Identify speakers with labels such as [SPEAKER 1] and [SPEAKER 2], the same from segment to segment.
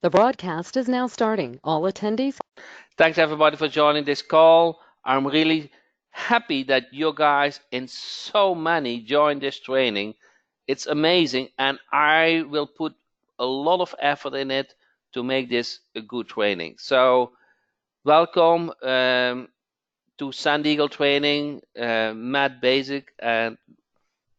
[SPEAKER 1] The broadcast is now starting. All attendees.
[SPEAKER 2] Thanks everybody for joining this call. I'm really happy that you guys and so many joined this training. It's amazing, and I will put a lot of effort in it to make this a good training. So welcome to SendEagle training. Matt Basic and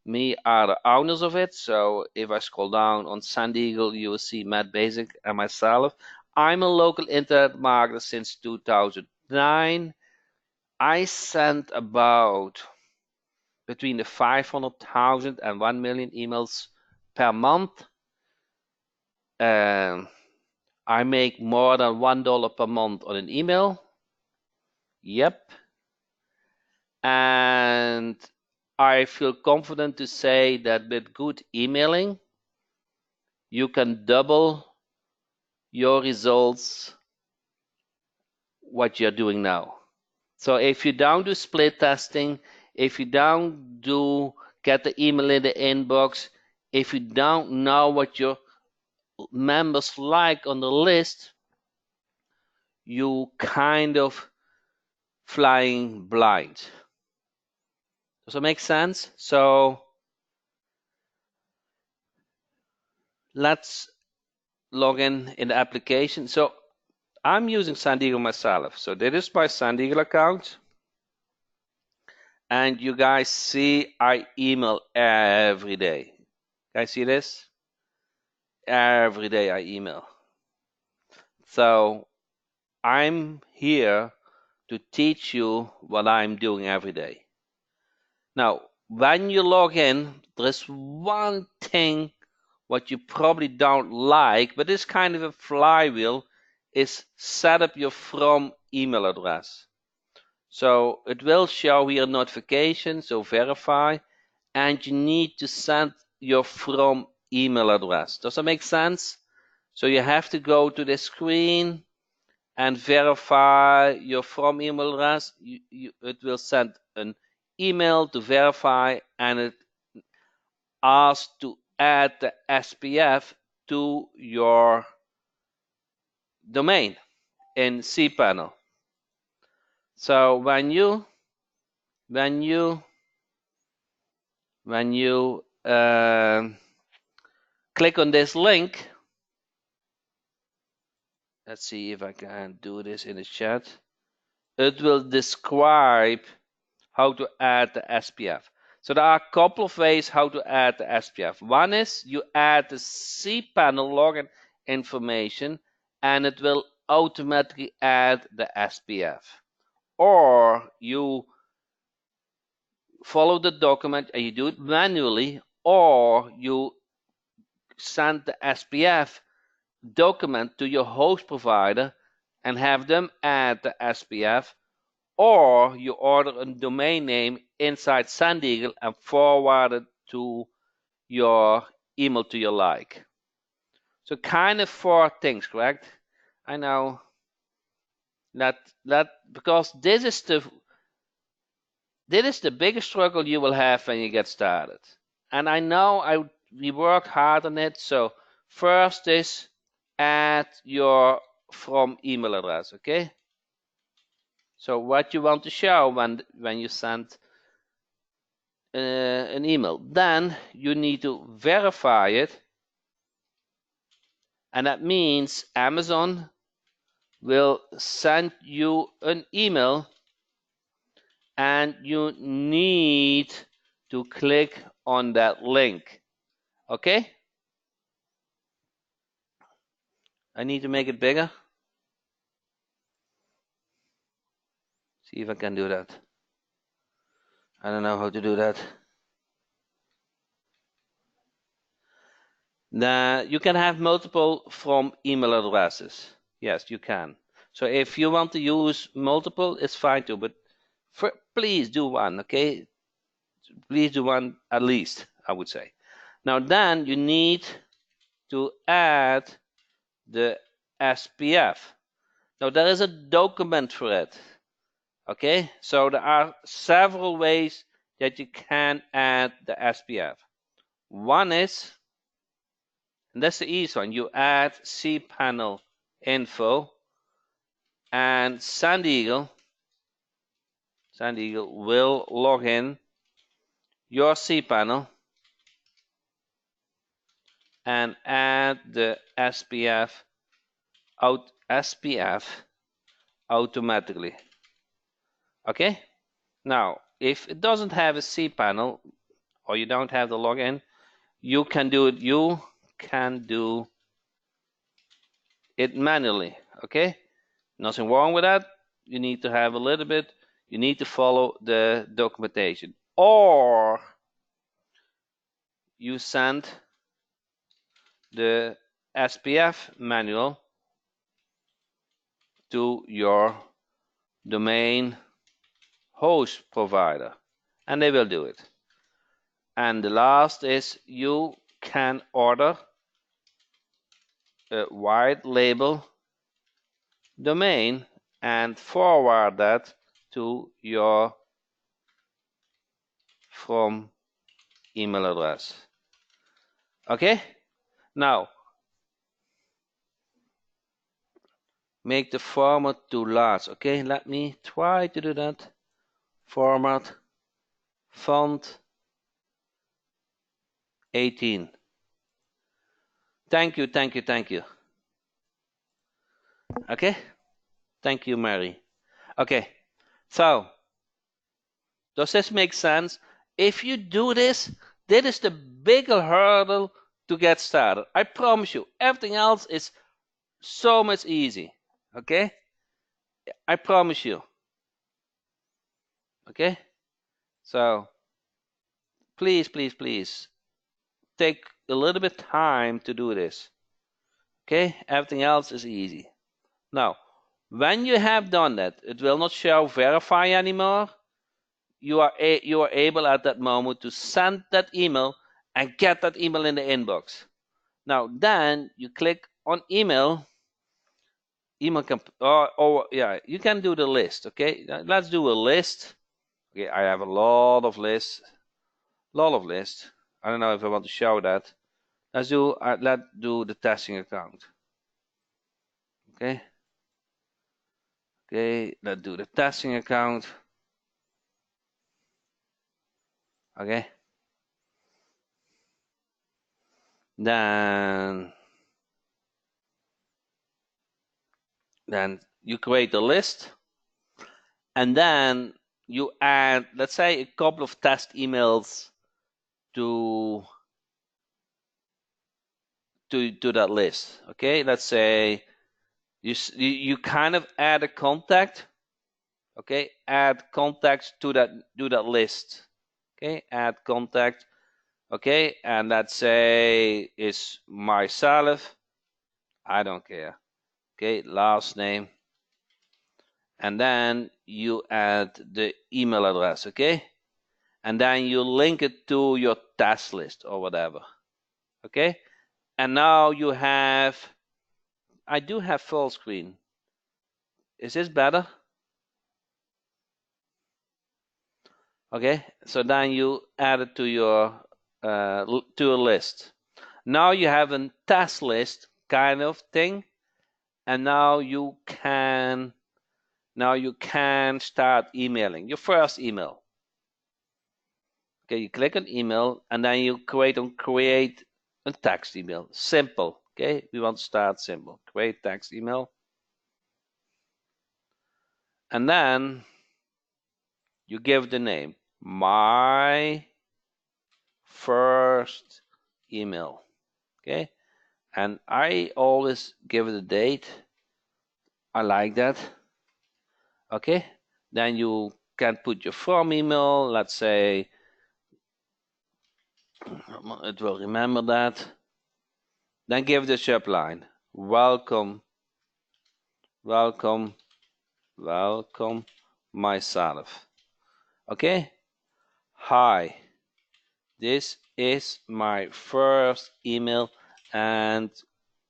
[SPEAKER 2] me are the owners of it. So if I scroll down on SendEagle, you will see Matt Basic and myself. I'm a local internet marketer since 2009. I sent about between the 500,000 and 1 million emails per month. I make more than $1 per month on an email. Yep. And I feel confident to say that with good emailing, you can double your results what you're doing now. So if you don't do split testing, if you don't do get the email in the inbox, if you don't know what your members like on the list, you kind of flying blind. Does that make sense? So let's log in the application. So I'm using SendEagle myself. So this is my SendEagle account. And you guys see I email every day. Guys see this? Every day I email. So I'm here to teach you what I'm doing every day. Now, when you log in, there's one thing what you probably don't like, but it's kind of a flywheel, is set up your from email address. So it will show here notification, so verify, and you need to send your from email address. Does that make sense? So you have to go to the screen and verify your from email address. It will send an email to verify, and it asks to add the SPF to your domain in cPanel. So when you click on this link, let's see if I can do this in the chat. It will describe how to add the SPF. So there are a couple of ways how to add the SPF. One is you add the cPanel login information, and it will automatically add the SPF. Or you follow the document and you do it manually, or you send the SPF document to your host provider and have them add the SPF, or you order a domain name inside SendEagle and forward it to your email to your like. So kind of 4 things, correct? I know that because this is the biggest struggle you will have when you get started. And I know we work hard on it. So first is add your from email address, okay? So what you want to show when you send an email, then you need to verify it, and that means Amazon will send you an email, and you need to click on that link. Okay? I need to make it bigger. See if I can do that. I don't know how to do that. You can have multiple from email addresses. Yes, you can. So if you want to use multiple, it's fine too, but please do one, okay? Please do one at least, I would say. Now then you need to add the SPF. Now there is a document for it. Okay, so there are several ways that you can add the SPF. One is And that's the easy one. You add cPanel info, and SendEagle will log in your cPanel and add the SPF automatically. Okay? Now, if it doesn't have a cPanel or you don't have the login, you can do it. You can do it manually. Okay? Nothing wrong with that. You need to have a little bit. You need to follow the documentation, or you send the SPF manual to your domain host provider, and they will do it. And the last is you can order a white label domain and forward that to your from email address. Okay? Now, make the format too large. Okay, let me try to do that. Format, font, 18. Thank you. Okay, thank you, Mary. Okay, so does this make sense? If you do this, this is the bigger hurdle to get started. I promise you, everything else is so much easy. Okay, I promise you. Okay, so please take a little bit time to do this. Okay, everything else is easy. Now, when you have done that, it will not show verify anymore. You are able at that moment to send that email and get that email in the inbox. Now, then you click on email. Yeah, you can do the list. Okay, let's do a list. Okay, I have a lot of lists. I don't know if I want to show that. Let's do the testing account. Okay, let's do the testing account. Okay, then you create a list, and then you add, let's say, a couple of test emails to that list. Okay, let's say you kind of add a contact. Okay, add contacts to that list. Okay, add contact. Okay, and let's say it's myself. I don't care. Okay, last name, and then you add the email address. Okay, and then you link it to your task list or whatever. Okay, and now you have, I do have full screen. Is this better? Okay, so then you add it to your to a list. Now you have a task list kind of thing, and now you can start emailing your first email. Okay, you click on email, and then you create a text email. Simple. Okay, we want to start simple. Create text email, and then you give the name, my first email. Okay, and I always give it a date. I like that. Okay, then you can put your from email. Let's say it will remember that. Then give the subject line, welcome myself. Okay, hi, this is my first email and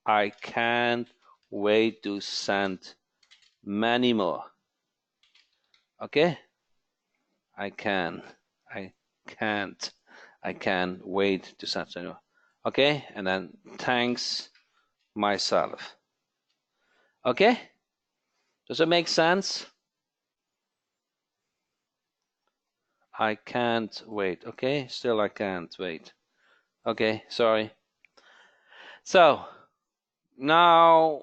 [SPEAKER 2] I can't wait to send many more. Okay, I can't wait to send some more. Okay, and then thanks myself. Okay, does it make sense? I can't wait. Okay, still I can't wait. Okay, sorry. So now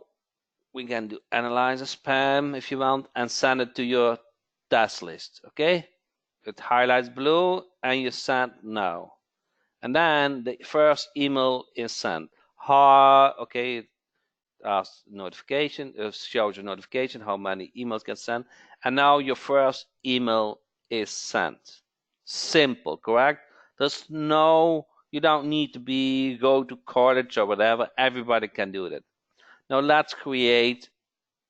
[SPEAKER 2] we can do analyze a spam if you want and send it to your task list. Okay, it highlights blue and you send no, and then the first email is sent. Okay, it asks notification, it shows a notification how many emails get sent, and now your first email is sent. Simple, correct? There's no, you don't need to go to college or whatever. Everybody can do that. Now let's create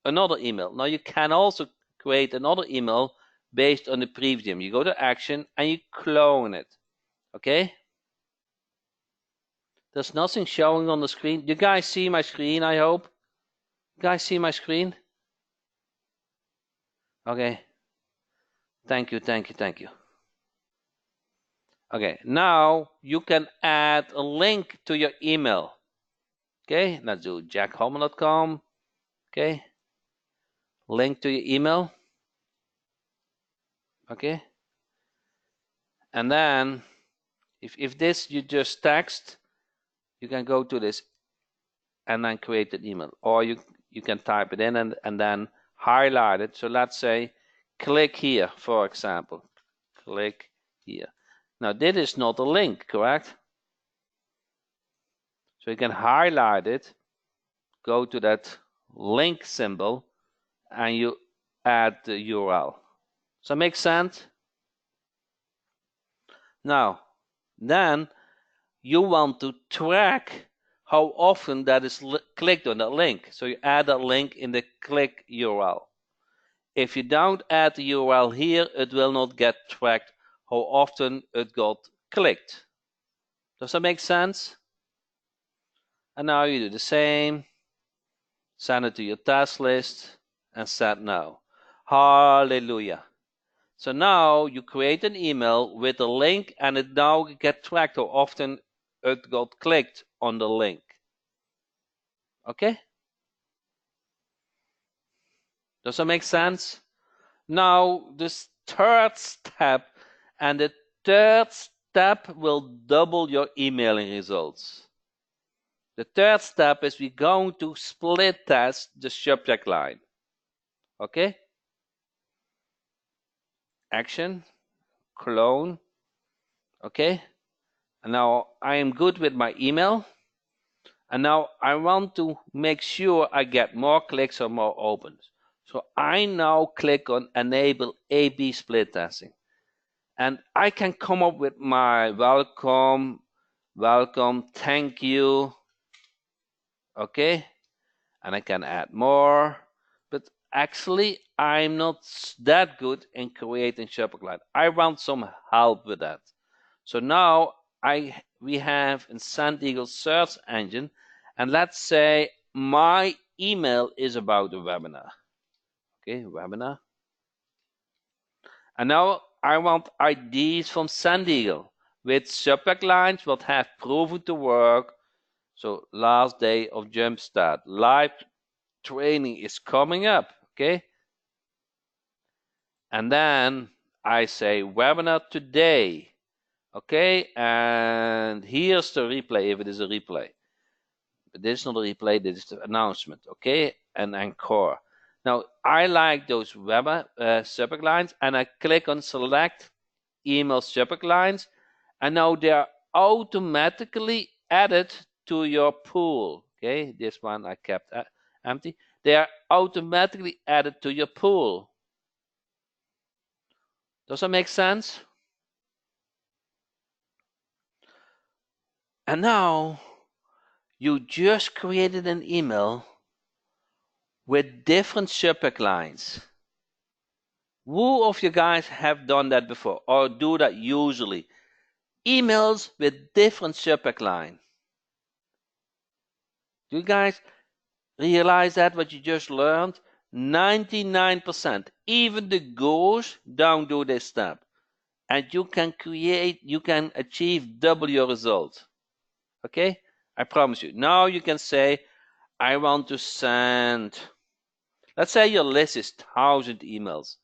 [SPEAKER 2] another email. Now you can also create another email based on the previous email. You go to action and you clone it. Okay? There's nothing showing on the screen. You guys see my screen, I hope? You guys see my screen? Okay. Thank you, thank you, thank you. Okay, now you can add a link to your email. Okay, let's do jackhoman.com. Okay, link to your email. Okay, and then if this you just text, you can go to this and then create an email, or you can type it in and then highlight it. So let's say click here, for example. Click here. Now this is not a link, correct? So you can highlight it, go to that link symbol, and you add the URL. Does that make sense? Now, then you want to track how often that is clicked on that link. So you add that link in the click URL. If you don't add the URL here, it will not get tracked how often it got clicked. Does that make sense? And now you do the same. Send it to your task list and set no. Hallelujah. So now you create an email with a link and it now gets tracked how often it got clicked on the link. Okay? Does that make sense? Now this third step, and the third step will double your emailing results. The third step is we're going to split test the subject line. Okay? Action, clone. Okay? And now I am good with my email. And now I want to make sure I get more clicks or more opens. So I now click on enable A/B split testing. And I can come up with my welcome, thank you. Okay? And I can add more. But actually, I'm not that good in creating subject line. I want some help with that. So now we have in SendEagle search engine, and let's say my email is about the webinar. Okay, webinar. And now I want IDs from SendEagle with subject lines that have proven to work. So last day of Jumpstart, live training is coming up. Okay. And then I say webinar today. Okay, and here's the replay if it is a replay. But this is not a replay, this is the announcement. Okay, and encore. Now I like those web subject lines, and I click on select email subject lines, and now they are automatically added to your pool. Okay, this one I kept empty. They are automatically added to your pool. Does that make sense? And now you just created an email with different subject lines. Who of you guys have done that before or do that usually? Emails with different subject line. Do you guys realize that what you just learned? 99%. Even the gurus don't do this step. And you can achieve double your result. Okay, I promise you. Now you can say, I want to send, let's say your list is 1,000 emails.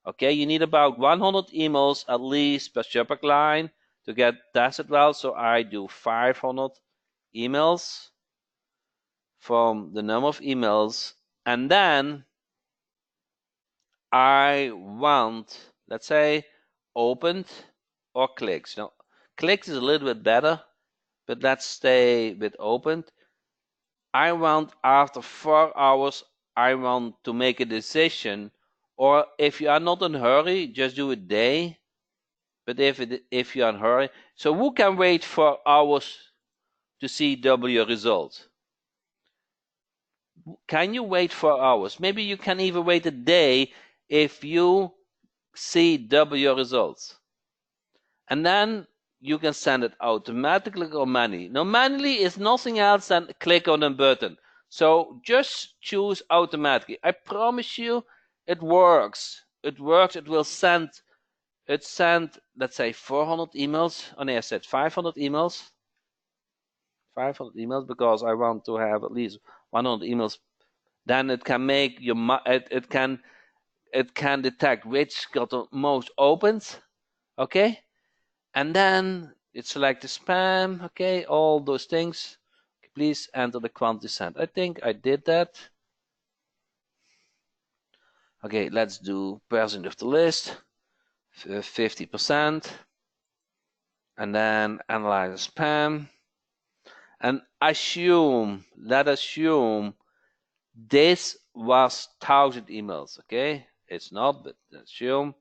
[SPEAKER 2] Okay, you need about 100 emails at least per subject line to get tested well. So I do 500 emails from the number of emails, and then I want, let's say, opened or clicks. Now, clicks is a little bit better, but let's stay with opened. I want after 4 hours, I want to make a decision, or if you are not in a hurry, just do a day. But if you are in a hurry, so who can wait 4 hours to see W results? Can you wait 4 hours? Maybe you can even wait a day if you see W results. And then you can send it automatically or manually. Now, manually is nothing else than click on a button. So just choose automatically. I promise you, it works. It works. It will send. It sent, let's say, 400 emails. Oh, no, I said 500 emails. 500 emails because I want to have at least 100 emails. Then it can make your it can detect which got the most opens. Okay. And then it select the spam, okay, all those things. Please enter the quantity sent. I think I did that. Okay, let's do percent of the list, 50%, and then analyze the spam. And let's assume this was 1,000 emails, okay? It's not, but assume,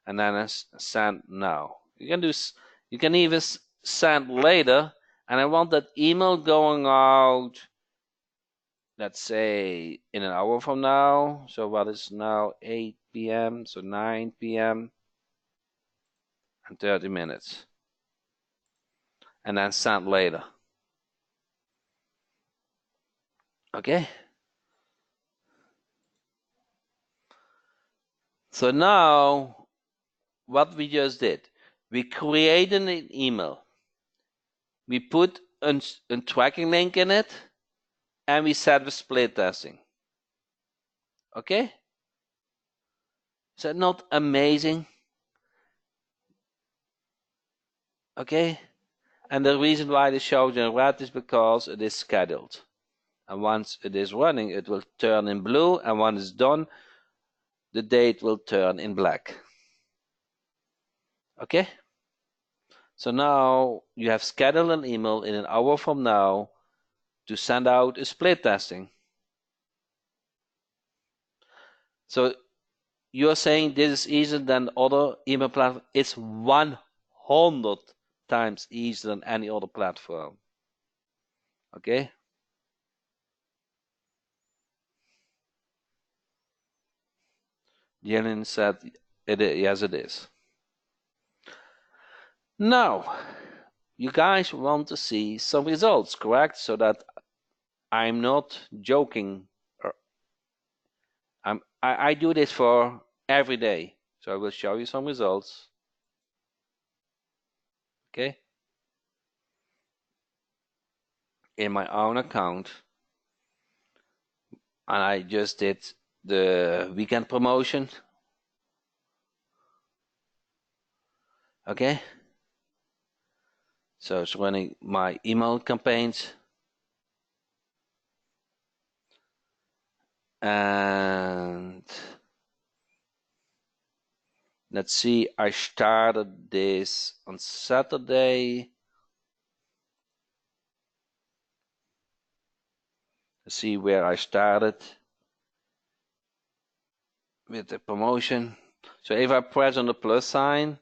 [SPEAKER 2] and then send now. You can even send later, and I want that email going out, let's say, in an hour from now. So what is now 8 p.m., so 9 p.m. and 30 minutes. And then send later. Okay? So now, what we just did, we created an email. We put a tracking link in it, and we set the split testing. Okay? Is that not amazing? Okay? And the reason why it shows in red is because it is scheduled. And once it is running, it will turn in blue, and once it's done, the date will turn in black. Okay? So now you have scheduled an email in an hour from now to send out a split testing. So you're saying this is easier than other email platforms? It's 100 times easier than any other platform. Okay? Jelen said, yes, it is. Now, you guys want to see some results, correct? So that I'm not joking. I do this for every day. So I will show you some results. Okay? In my own account. And I just did the weekend promotion. Okay? So it's running my email campaigns. And let's see, I started this on Saturday. Let's see where I started with the promotion. So if I press on the plus sign,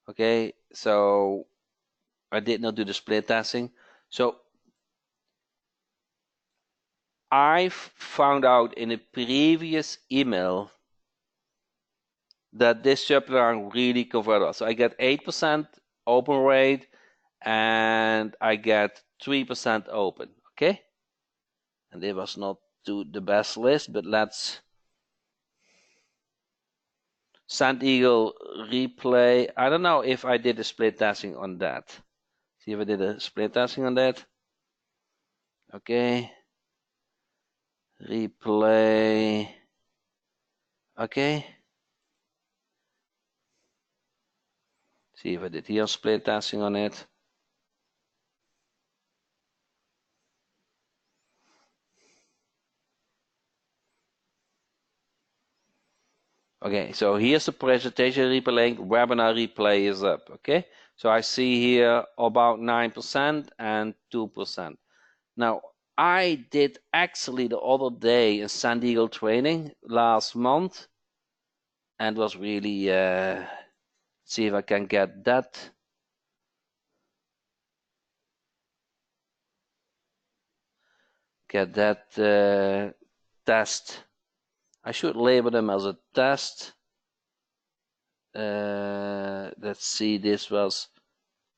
[SPEAKER 2] okay, so I did not do the split testing. So I found out in a previous email that this subline really converted. So I get 8% open rate and I get 3% open. Okay? And it was not to the best list, but let's SendEagle replay. I don't know if I did a split testing on that. See if I did a split testing on that. Okay. Replay. Okay. See if I did here split testing on it. Okay, so here's the presentation replay link. Webinar replay is up. Okay, so I see here about 9% and 2%. Now, I did actually the other day a SendEagle training last month, and was really see if I can get that. Test. I should label them as a test. Let's see, this was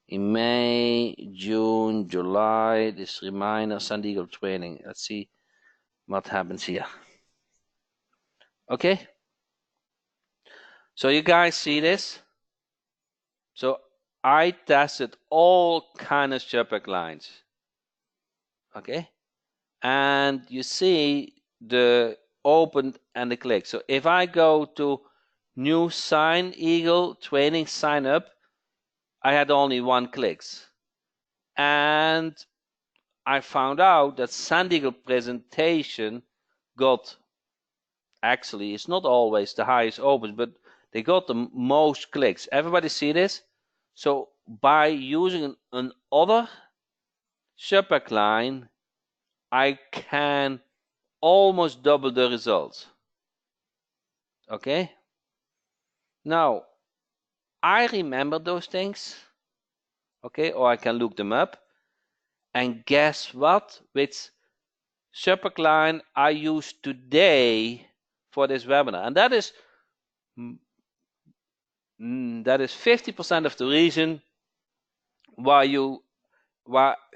[SPEAKER 2] in May, June, July, this reminder, SendEagle training. Let's see what happens here. Okay. So you guys see this? So I tested all kind of subject lines. Okay. And you see the opened and the click. So if I go to new SendEagle training sign up, I had only 1 clicks. And I found out that SendEagle presentation got, actually it's not always the highest opens, but they got the most clicks. Everybody see this? So by using an other subject line, I can almost double the results. Okay? Now, I remember those things. Okay, or I can look them up. And guess what? Which subject line I use today for this webinar. And that is 50% of the reason why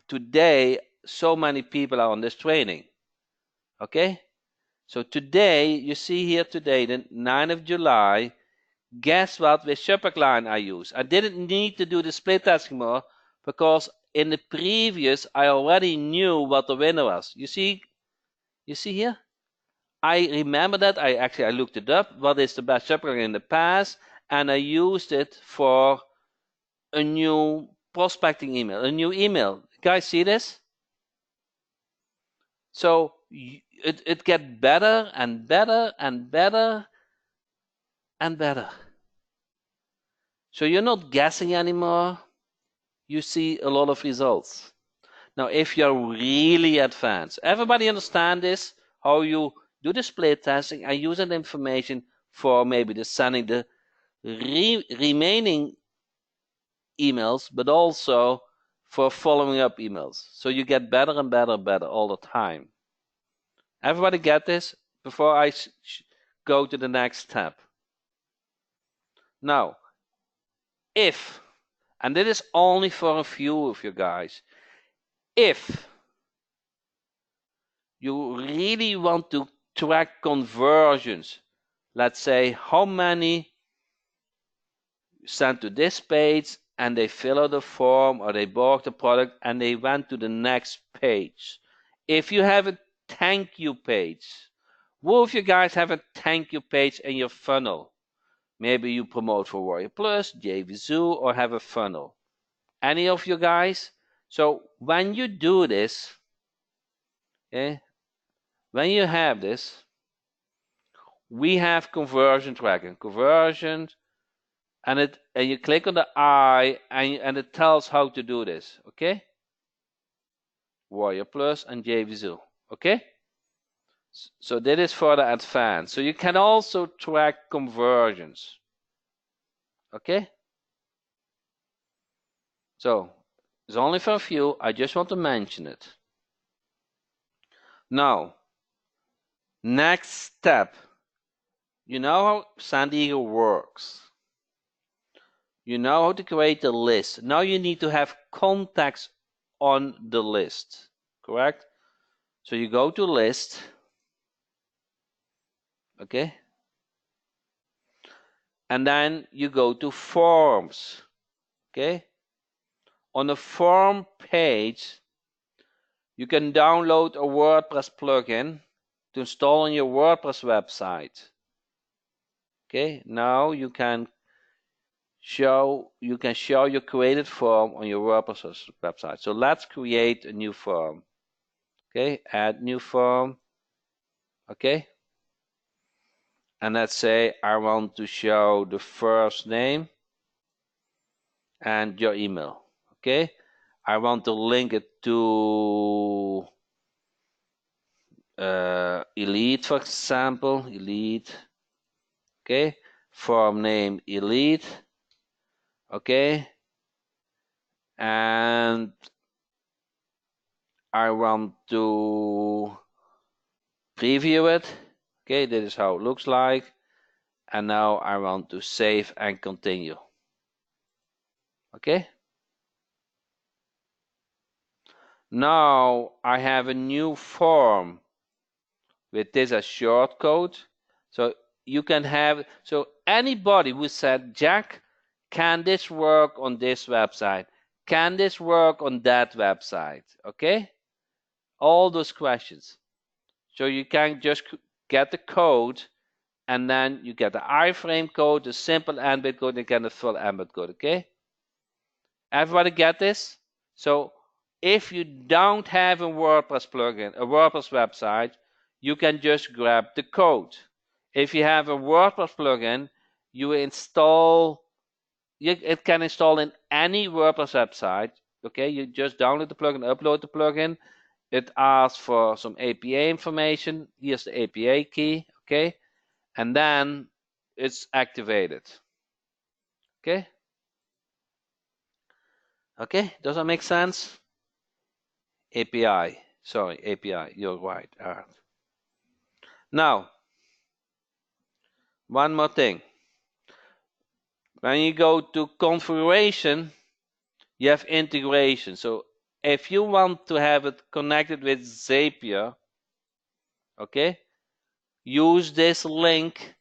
[SPEAKER 2] today so many people are on this training. Okay? So today, you see here today, the 9th of July, guess what which subject line I use? I didn't need to do the split testing more because in the previous, I already knew what the winner was. You see here? I remember that. I looked it up. What is the best subject line in the past? And I used it for a new prospecting email, a new email. Guys, see this? So it gets better and better and better and better. So you're not guessing anymore. You see a lot of results. Now, if you're really advanced, everybody understand this? How you do the split testing and use that information for maybe the sending the remaining emails, but also for following up emails. So you get better and better and better all the time. Everybody get this before I go to the next step? Now, if, and this is only for a few of you guys, if you really want to track conversions, let's say how many sent to this page and they fill out the form or they bought the product and they went to the next page. If you have a thank you page, who of you guys have a thank you page in your funnel? Maybe you promote for Warrior Plus, JVZoo, or have a funnel. Any of you guys? So when you do this, okay, when you have this, we have conversion tracking. Conversions, and you click on the I, and it tells how to do this. Okay? Warrior Plus and JVZoo. Okay? So that is further advanced. So you can also track conversions. Okay? So it's only for a few. I just want to mention it. Now, next step. You know how SendEagle works. You know how to create a list. Now you need to have contacts on the list, correct? So you go to list, okay? And then you go to forms, okay? on the form page, you can download a WordPress plugin to install on your WordPress website. Okay, now you can show your created form on your WordPress website. So let's create a new form. Okay, add new form. Okay, and let's say I want to show the first name and your email. Okay, I want to link it to Elite, for example. Elite. Okay, form name Elite. Okay, and I want to preview it. Okay, this is how it looks like. And now I want to save and continue. Okay. Now I have a new form with this as shortcode. So you can have, so anybody who said, Jack, can this work on this website? Can this work on that website? Okay. All those questions. So you can just get the code, and then you get the iframe code, the simple embed code, and get the full embed code. Okay. Everybody get this? So if you don't have a WordPress plugin, a WordPress website, you can just grab the code. If you have a WordPress plugin, it can install in any WordPress website. Okay, you just download the plugin, upload the plugin. It asks for some API information. Here's the API key. Okay, and then it's activated. Okay. Okay, does that make sense? API. Sorry, API. You're right, Art. Now, one more thing. When you go to configuration, you have integration. So if you want to have it connected with Zapier, okay, use this link,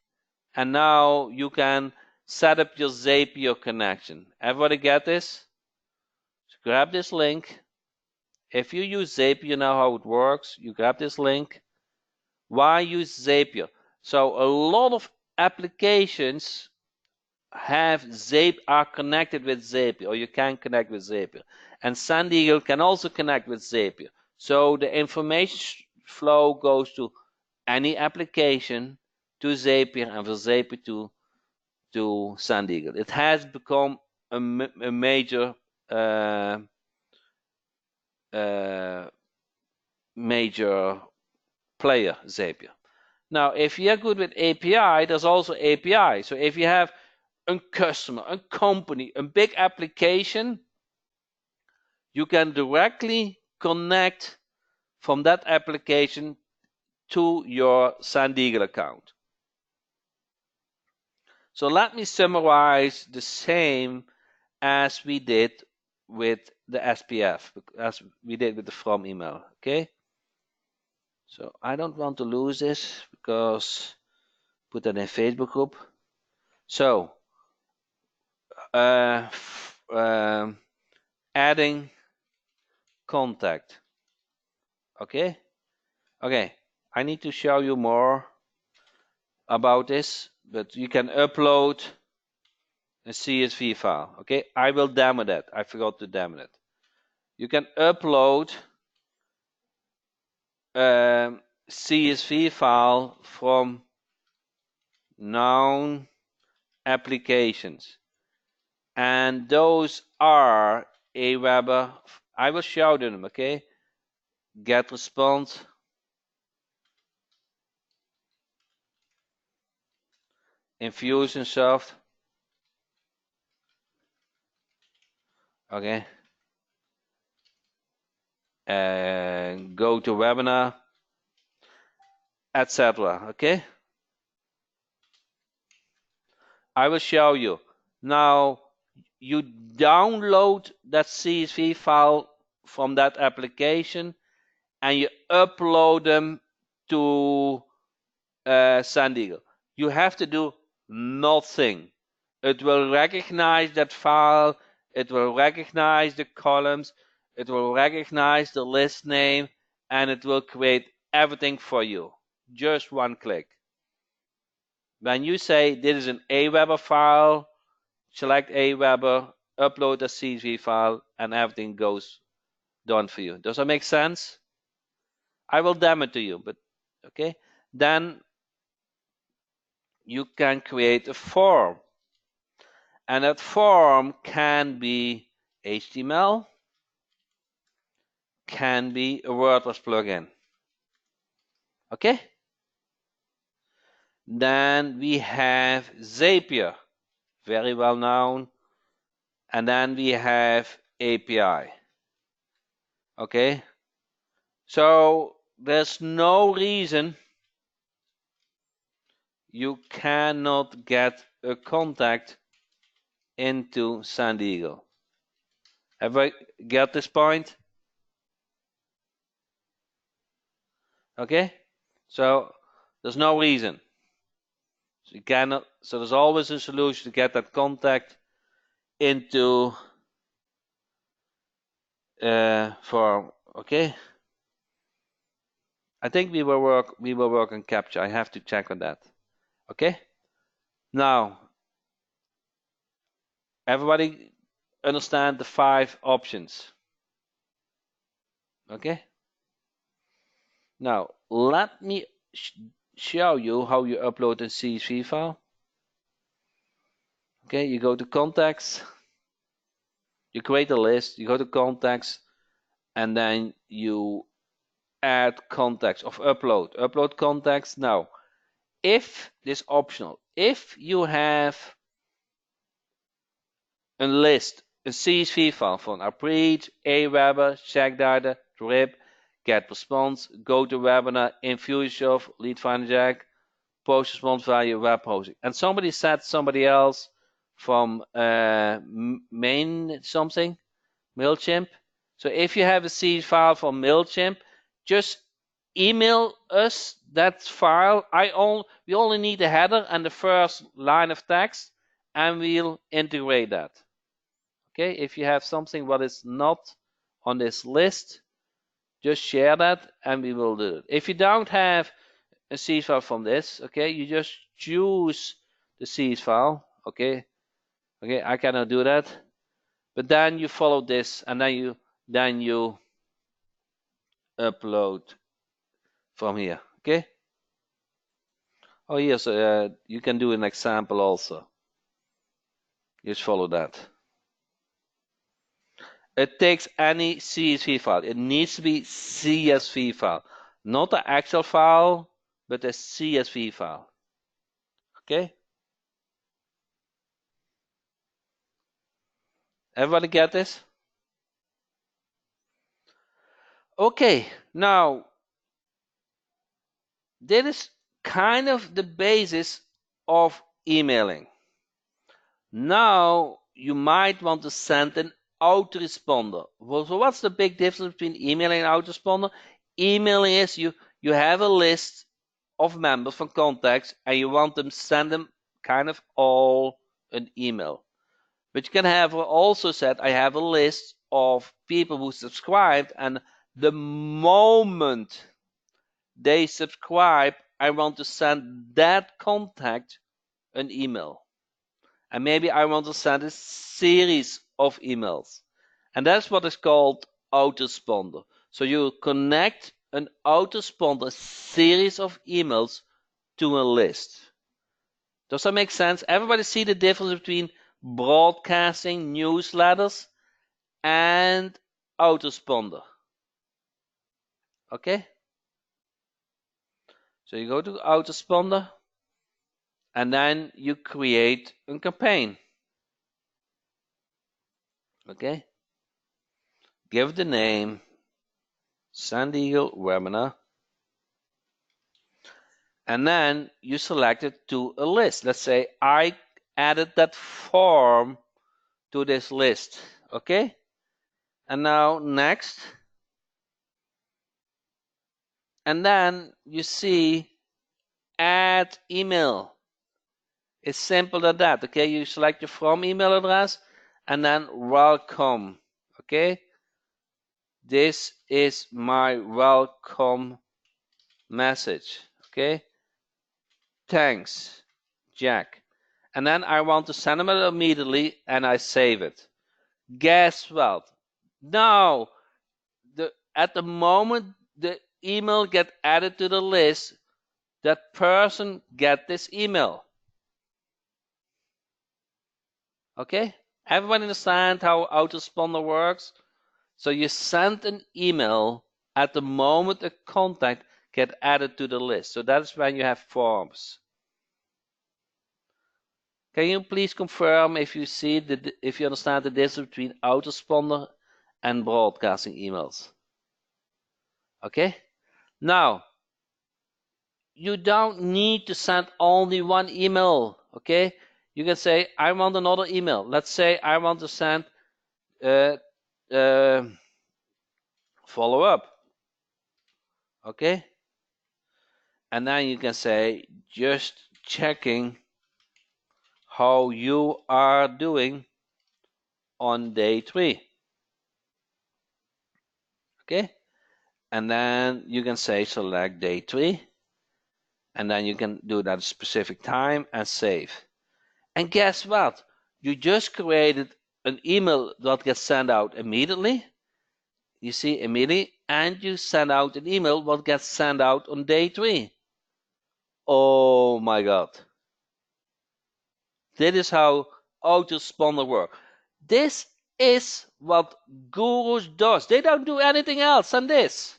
[SPEAKER 2] and now you can set up your Zapier connection. Everybody get this? So grab this link. If you use Zapier, you know how it works. You grab this link. Why use Zapier? So a lot of applications are connected with Zapier, or you can connect with Zapier. And SendEagle can also connect with Zapier. So the information flow goes to any application to Zapier, and from Zapier to SendEagle. It has become a major major player, Zapier. Now, if you're good with API, there's also API. So if you have a customer, a company, a big application, you can directly connect from that application to your SendEagle account. So let me summarize the same as we did with the SPF, as we did with the from email. Okay. So I don't want to lose this, because put that in Facebook group. So adding contact. Okay. I need to show you more about this, but you can upload a CSV file. Okay, I will demo that. I forgot to demo it. You can upload CSV file from known applications, and those are Aweber. I will show them. Okay, get response, Infusionsoft. Okay, go to webinar, etc. Okay, I will show you. Now you download that CSV file from that application, and you upload them to SendEagle. You have to do nothing. It will recognize that file. it will recognize the columns, it will recognize the list name, and it will create everything for you. Just one click. When you say this is an Aweber file, select Aweber, upload a CSV file, and everything goes done for you. Does that make sense? I will demo it to you, but okay. Then you can create a form, and that form can be HTML, can be a WordPress plugin. Okay? Then we have Zapier, very well known, and then we have API. Okay? So there's no reason you cannot get a contact into SendEagle. Have I got this point? Okay? So there's no reason. So you cannot. So there's always a solution to get that contact into form. Okay? I think we will work on capture. I have to check on that. Okay? Now, everybody understand the 5 options. Okay? Now, let me show you how you upload a CSV file. Okay, you go to contacts, you create a list, you go to contacts, and then you add contacts of upload contacts. Now, if this is optional, if you have a list, a CSV file from Appreed, Aweber, check data, drip, get response, go to webinar, Infusionsoft, lead finder jack, post response value, web hosting, and somebody said somebody else from main something, MailChimp. So if you have a CSV file from MailChimp, just email us that file. We only need the header and the first line of text, and we'll integrate that. Okay, if you have something what is not on this list, just share that and we will do it. If you don't have a CSV file from this, okay, you just choose the CSV file. Okay, I cannot do that, but then you follow this and then you upload from here. Okay. Oh yes, you can do an example also. Just follow that. It takes any CSV file. It needs to be CSV file, not the Excel file, but a CSV file. Okay? Everybody get this? Okay, now this is kind of the basis of emailing. Now you might want to send an autoresponder. So what's the big difference between emailing and autoresponder? Emailing is you have a list of members from contacts and you want them send them kind of all an email. But you can have also said I have a list of people who subscribed, and the moment they subscribe, I want to send that contact an email. And maybe I want to send a series of emails. And that's what is called autoresponder. So you connect an autoresponder series of emails to a list. Does that make sense? Everybody see the difference between broadcasting newsletters and autoresponder? Okay? So you go to autoresponder and then you create a campaign. Okay? Give the name SendEagle webinar. And then you select it to a list. Let's say I added that form to this list. Okay? And now next. And then you see add email. It's simple as that. Okay? You select your from email address and then welcome. Okay, this is my welcome message. Okay, thanks, Jack. And then I want to send them it immediately, and I save it. Guess what? Now, at the moment the email get added to the list, that person get this email. Okay? Everyone understand how Autoresponder works? So you send an email at the moment a contact get added to the list. So that's when you have forms. Can you please confirm if you understand the difference between Autoresponder and broadcasting emails? Okay? Now, you don't need to send only one email. Okay? You can say, I want another email. Let's say I want to send follow up. Okay? And then you can say, just checking how you are doing on day 3. Okay? And then you can say select day 3. And then you can do that specific time and save. And guess what? You just created an email that gets sent out immediately. You see, immediately, and you send out an email that gets sent out on day 3. Oh my God. This is how Autoresponder works. This is what Gurus does. They don't do anything else than this.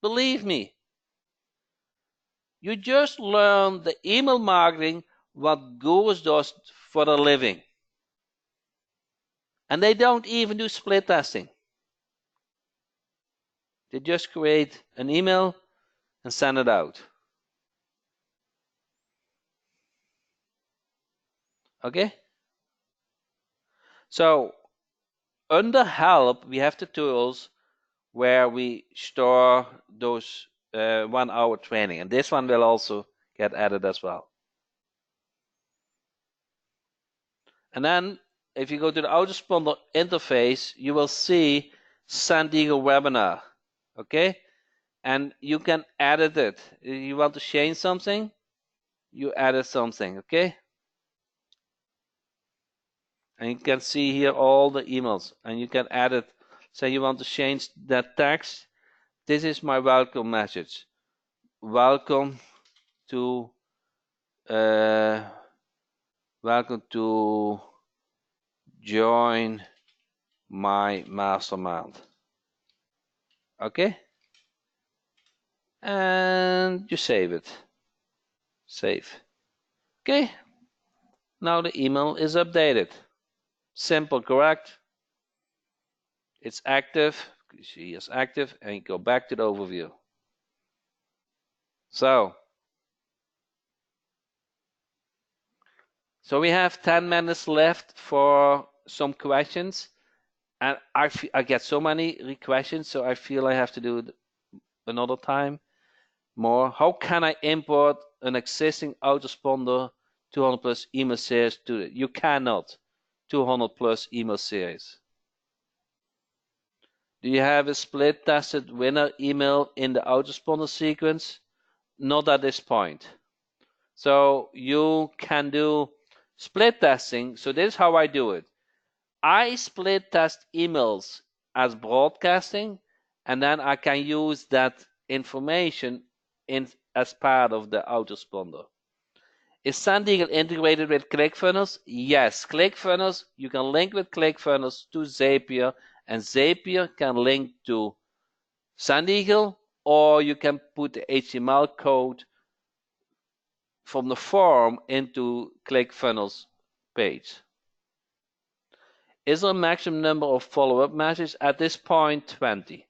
[SPEAKER 2] Believe me. You just learn the email marketing what Gurus does for a living. And they don't even do split testing. They just create an email and send it out. Okay? So under help, we have the tools where we store those 1 hour training. And this one will also get added as well. And then if you go to the Autoresponder interface, you will see SendEagle webinar. Okay? And you can edit it. If you want to change something, you edit something. Okay? And you can see here all the emails. And you can edit. Say you want to change that text. This is my welcome message. Welcome to join my mastermind. Okay? And you save it. Save. Okay? Now the email is updated. Simple, correct? It's active. You see it's active, and you go back to the overview. So we have 10 minutes left for some questions. And I get so many questions, so I feel I have to do it another time more. How can I import an existing Autoresponder 200 plus email series to it? You cannot. 200 plus email series. Do you have a split tested winner email in the Autoresponder sequence? Not at this point. So you can do split testing. So this is how I do it. I split test emails as broadcasting, and then I can use that information as part of the Autoresponder. Is SendEagle integrated with ClickFunnels? Yes, ClickFunnels, you can link with ClickFunnels to Zapier, and Zapier can link to SendEagle, or you can put the HTML code from the form into ClickFunnels page. Is there a maximum number of follow-up messages? At this point, 20.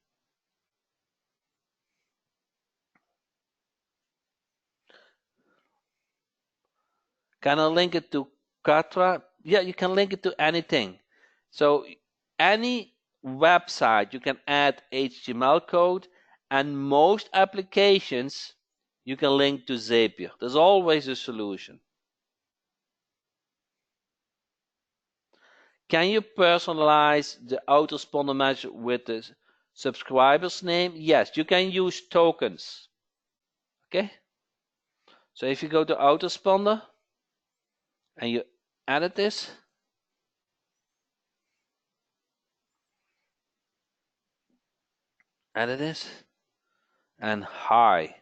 [SPEAKER 2] Can I link it to Katra? Yeah, you can link it to anything. So any website, you can add HTML code, and most applications, you can link to Zapier. There's always a solution. Can you personalize the autoresponder message with the subscriber's name? Yes, you can use tokens. Okay? So if you go to Autoresponder and you edit this, and hi,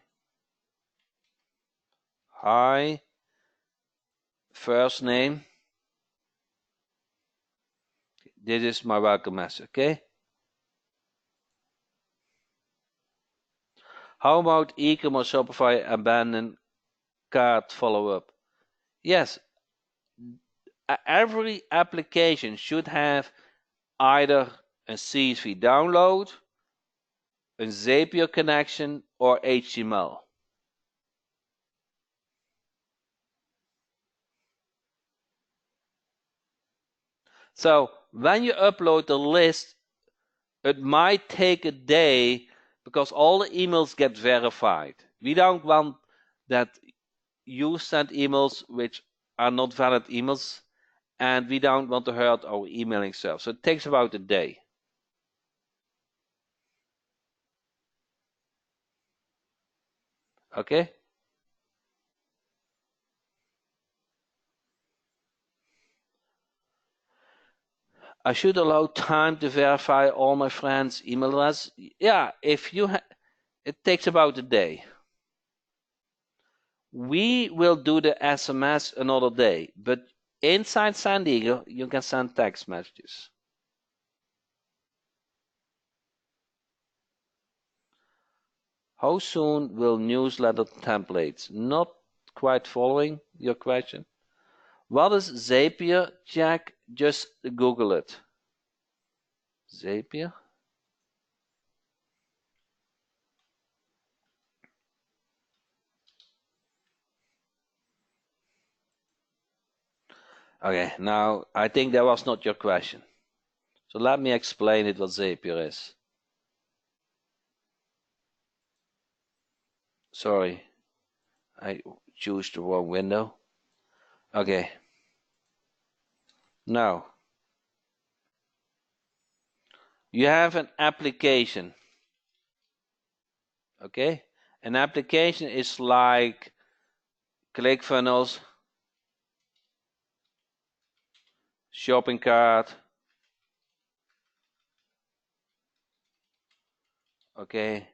[SPEAKER 2] first name, this is my welcome message, okay? How about e-commerce Shopify abandoned cart follow-up? Yes, every application should have either a CSV download, a Zapier connection, or HTML. So when you upload the list, it might take a day because all the emails get verified. We don't want that you send emails which are not valid emails, and we don't want to hurt our emailing service. So it takes about a day. Okay? I should allow time to verify all my friends' email address. Yeah, if you it takes about a day. We will do the SMS another day, but inside SendEagle, you can send text messages. How soon will newsletter templates? Not quite following your question. What is Zapier? Jack, just Google it. Zapier? Okay, now I think that was not your question. So let me explain it what Zapier is. Sorry, I chose the wrong window. Okay. Now, you have an application. Okay? An application is like ClickFunnels, shopping cart, okay?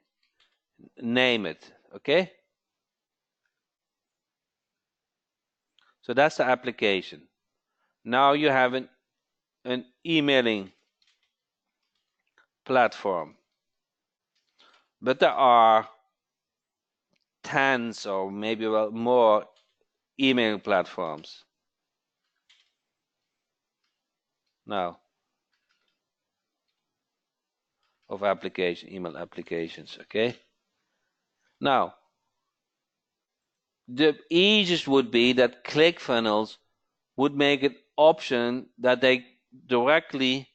[SPEAKER 2] Name it, okay? So that's the application. Now you have an emailing platform. But there are tens or maybe more emailing platforms. Now, of email applications, okay? Now, the easiest would be that ClickFunnels would make it option that they directly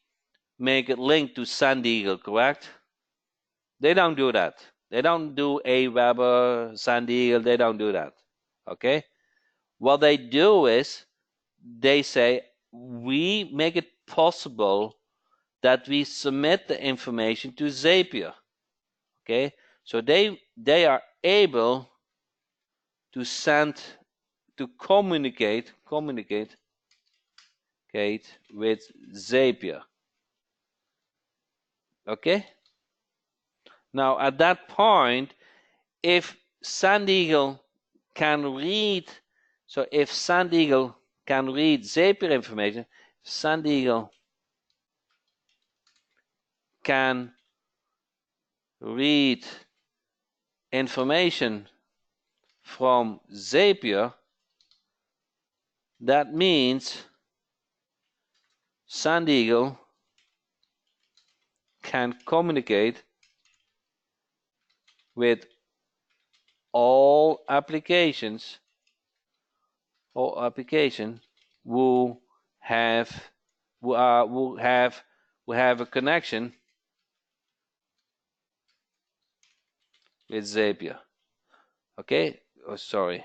[SPEAKER 2] make it linked to SendEagle, correct? They don't do that. They don't do Aweber, SendEagle, they don't do that, okay? What they do is they say, we make it possible that we submit the information to Zapier, okay? So they are able to communicate with Zapier, okay? Now at that point, if SendEagle can read, so if SendEagle can read Zapier information, SendEagle can read information from Zapier, that means SendEagle can communicate with all applications who have a connection with Zapier. Okay? Oh, sorry.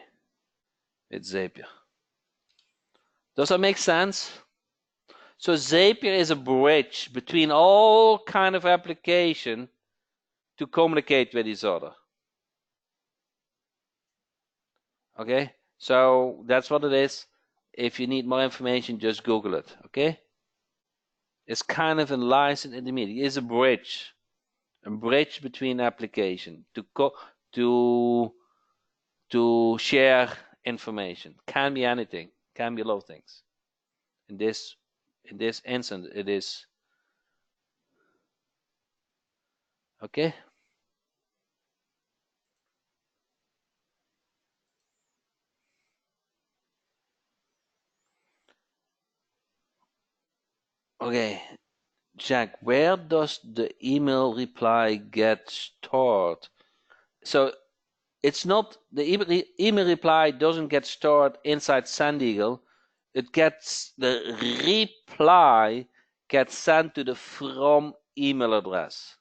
[SPEAKER 2] With Zapier. Does that make sense? So Zapier is a bridge between all kind of application to communicate with each other. Okay, so that's what it is. If you need more information, just Google it. Okay, it's kind of a licensed intermediate. It's a bridge between application to share information. Can be anything. Can be a lot of things. In this instance, it is okay. Okay, Jack, where does the email reply get stored? So it's not the email reply doesn't get stored inside SendEagle. It gets the reply gets sent to the from email address.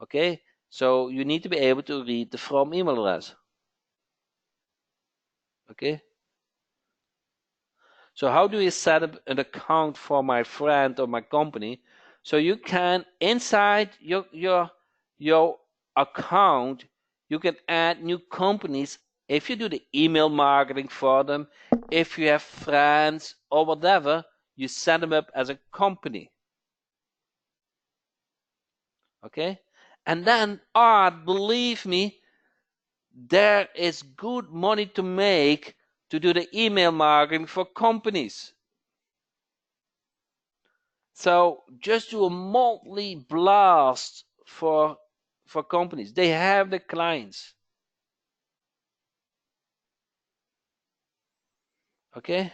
[SPEAKER 2] Okay, so you need to be able to read the from email address. Okay. So how do you set up an account for my friend or my company? So you can inside your account, you can add new companies if you do the email marketing for them. If you have friends or whatever, you set them up as a company. Okay? And then Art, believe me, there is good money to make to do the email marketing for companies. So just do a monthly blast for companies. They have the clients. Okay?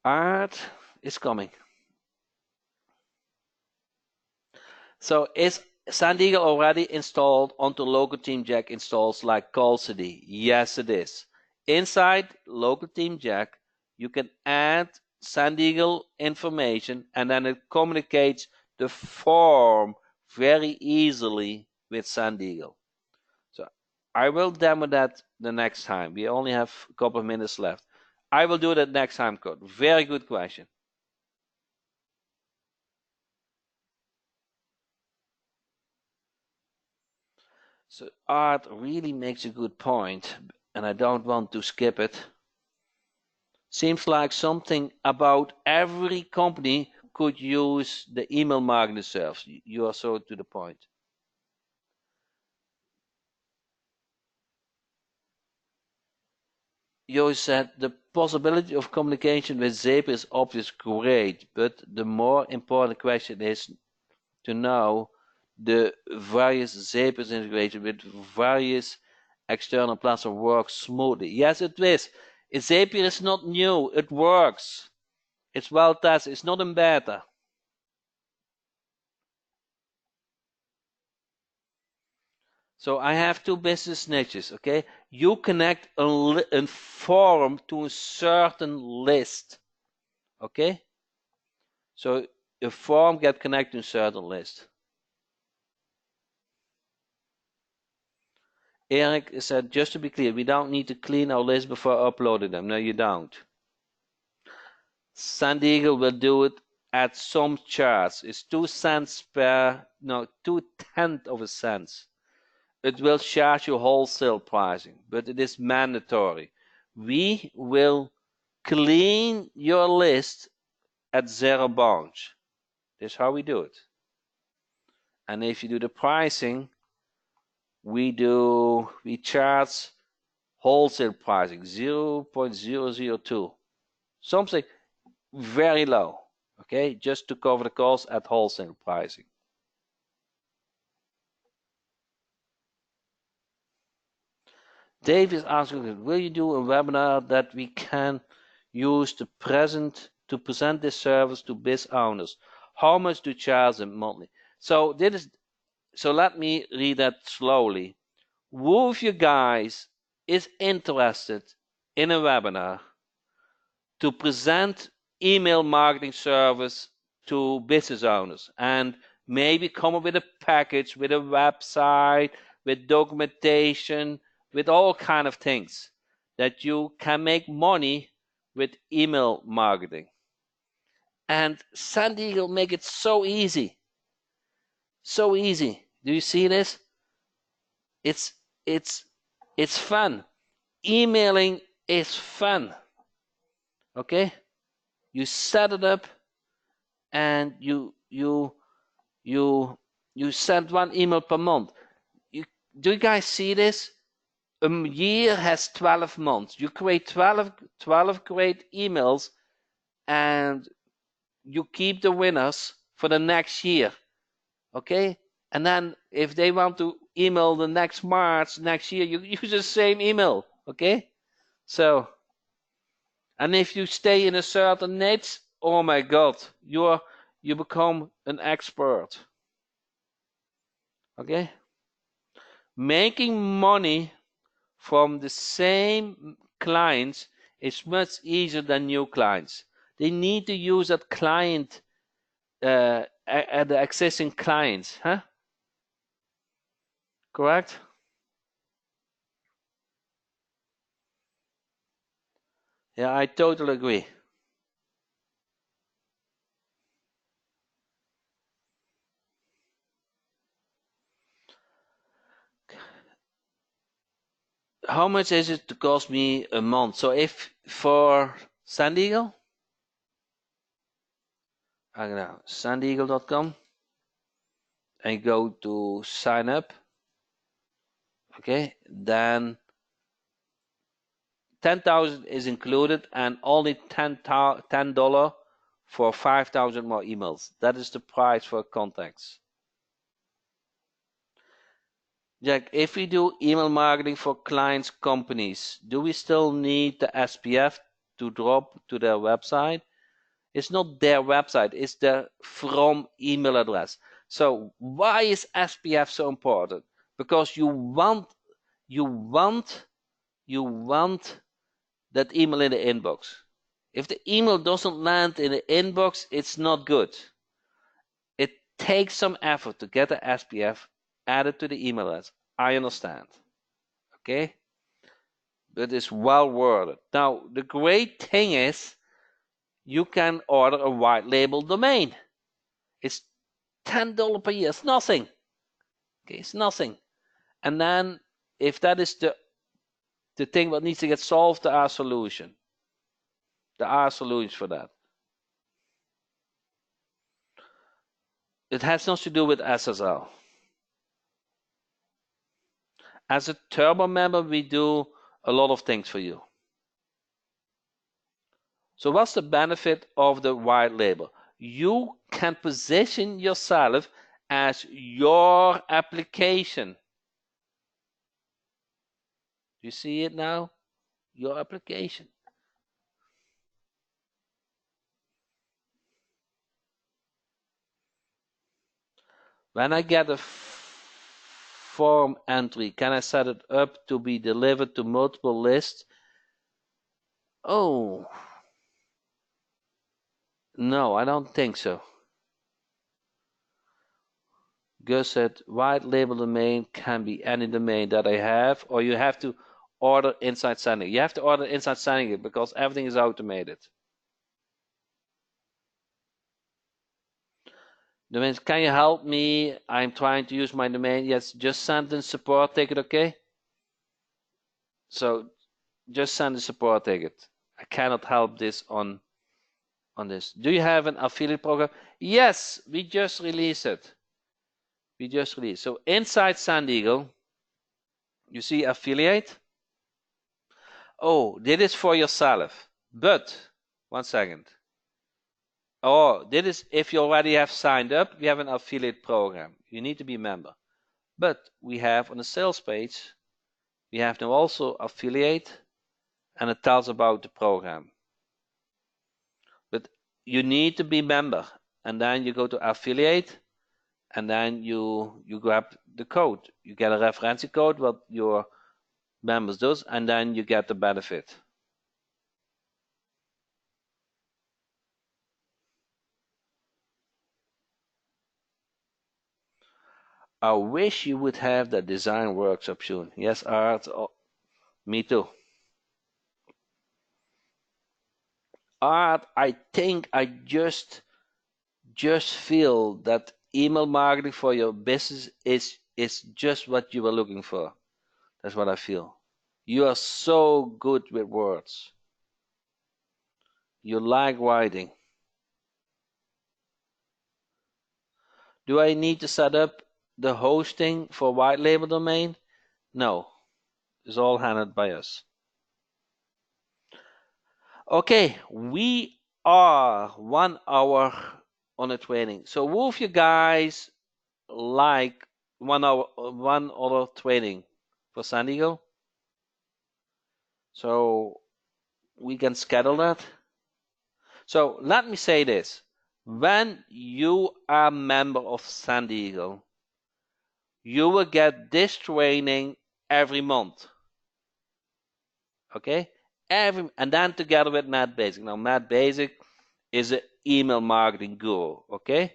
[SPEAKER 2] Art is coming. So is SendEagle already installed onto local team Jack installs like Call CD? Yes, it is. Inside local team Jack, you can add SendEagle information and then it communicates the form very easily with SendEagle. So I will demo that the next time. We only have a couple of minutes left. I will do that next time, Kurt. Very good question. So Art really makes a good point, and I don't want to skip it. Seems like something about every company could use the email marketing service. You are so to the point. You said the possibility of communication with Zapier is obviously great, but the more important question is to know the various Zapier integration with various external platforms work smoothly. Yes, it is. Zapier is not new. It works. It's well tested. It's not in beta. So I have two business niches, okay? You connect a forum to a certain list, okay? So a forum get connected to a certain list. Eric said, just to be clear, we don't need to clean our list before uploading them. No, you don't. SendEagle will do it at some charge. It's 2 cents per, no, 2/10 of a cent. It will charge you wholesale pricing, but it is mandatory. We will clean your list at zero bounds. That's how we do it. And if you do the pricing, we charge wholesale pricing 0.002, something very low, okay, just to cover the cost at wholesale pricing. Dave is asking, will you do a webinar that we can use to present this service to biz owners? How much do you charge them monthly? So let me read that slowly. Who of you guys is interested in a webinar to present email marketing service to business owners and maybe come up with a package, with a website, with documentation, with all kind of things that you can make money with email marketing. And SendEagle make it so easy. So easy. Do you see this? It's fun. Emailing is fun. Okay? You set it up and you send one email per month. Do you guys see this? A year has 12 months. You create 12 great emails and you keep the winners for the next year. Okay? And then if they want to email the next March, next year, you use the same email. Okay? So, and if you stay in a certain niche, oh my God, you become an expert. Okay? Making money from the same clients is much easier than new clients. They need to use that client, the existing clients, huh? Correct? Yeah, I totally agree. How much is it to cost me a month? So if for SendEagle, I don't know, SendEagle.com, and go to sign up, okay, then 10,000 is included and only $10 for 5,000 more emails. That is the price for contacts. Jack, if we do email marketing for clients' companies, do we still need the SPF to drop to their website? It's not their website, it's their from email address. So why is SPF so important? Because you want that email in the inbox. If the email doesn't land in the inbox, it's not good. It takes some effort to get the SPF added to the email address. I understand. Okay? But it's well worth it. Now, the great thing is you can order a white label domain. It's $10 per year. It's nothing. Okay, it's nothing. And then if that is the thing that needs to get solved, there are solutions. There are solutions for that. It has nothing to do with SSL. As a Turbo member, we do a lot of things for you. So what's the benefit of the white label? You can position yourself as your application. You see it now? Your application. When I get a form entry, can I set it up to be delivered to multiple lists? Oh, no, I don't think so. Gus said, white label domain can be any domain that I have, or you have to order inside SendEagle. You have to order inside SendEagle because everything is automated. Domains, can you help me? I'm trying to use my domain. Yes, just send in support ticket, okay? So just send a support ticket. I cannot help this on this. Do you have an affiliate program? Yes, we just released it. We just released. So inside SendEagle, you see affiliate. Oh, this is for yourself. But, one second. Oh, this is if you already have signed up, we have an affiliate program. You need to be a member. But we have on the sales page, we have now also affiliate, and it tells about the program. But you need to be member, and then you go to affiliate, and then you grab the code. You get a reference code, what your members does, and then you get the benefit. I wish you would have that design workshop soon. Yes, Art. Oh, me too. Art, I think I just feel that email marketing for your business is just what you were looking for. That's what I feel. You are so good with words. You like writing. Do I need to set up the hosting for white label domain? No, it's all handled by us. Okay, we are 1 hour on a training. So who of you guys like 1 hour, 1 hour training for SendEagle? So we can schedule that. So let me say this. When you are a member of SendEagle, you will get this training every month. Okay? And then together with Matt Basic. Now, Matt Basic is an email marketing guru. Okay?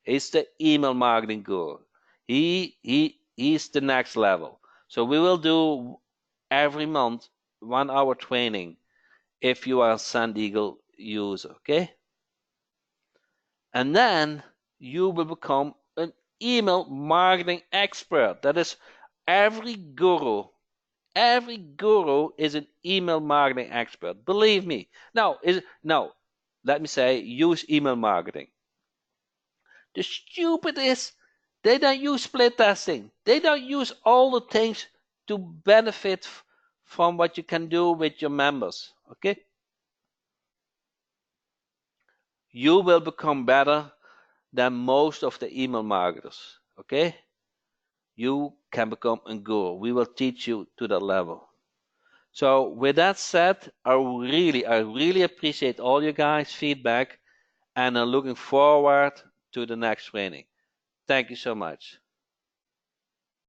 [SPEAKER 2] He's the email marketing guru. He's the next level. So we will do every month 1 hour training if you are a SendEagle user. Okay? And then you will become an email marketing expert. That is, every guru is an email marketing expert. Believe me. Now, let me say, use email marketing. The stupid is they don't use split testing. They don't use all the things to benefit from what you can do with your members. Okay? You will become better than most of the email marketers. Okay? You can become a guru. We will teach you to that level. So with that said, I really appreciate all you guys' feedback, and I'm looking forward to the next training. Thank you so much.